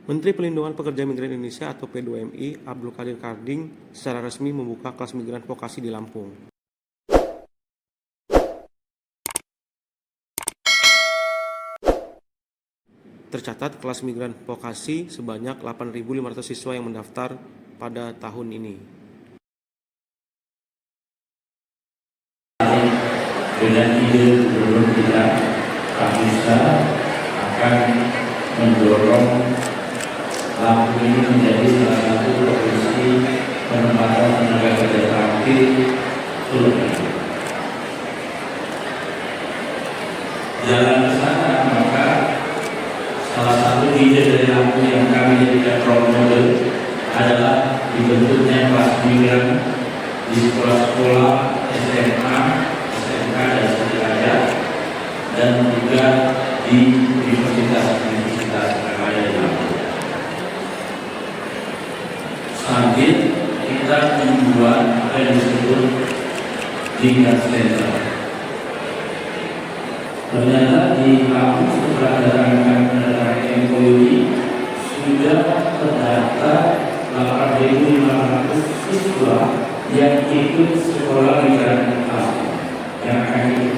Menteri Pelindungan Pekerja Migran Indonesia atau P2MI Abdul Qadir Karding secara resmi membuka kelas migran vokasi di Lampung. Tercatat kelas migran vokasi sebanyak 8.500 siswa yang mendaftar pada tahun ini. Dengan ide gubernur kita, Pak Bisa akan mendorong Lampung ini menjadi salah satu provinsi penempatan tenaga kerja terakhir Sulawesi. Jalan ke sana, maka salah satu ide dari Lampung yang kami jadikan role model adalah dibentuknya kelas migran di sekolah-sekolah SMA, SMK dan sederajat, dan juga di universitas-universitas yang ada di Lampung. Sambil kita membuat apa yang disebut tingkat center. Ternyata di Lampung setelah menandatangani MOU sudah terdaftar 8.500 siswa yang ikut sekolah migran yang akan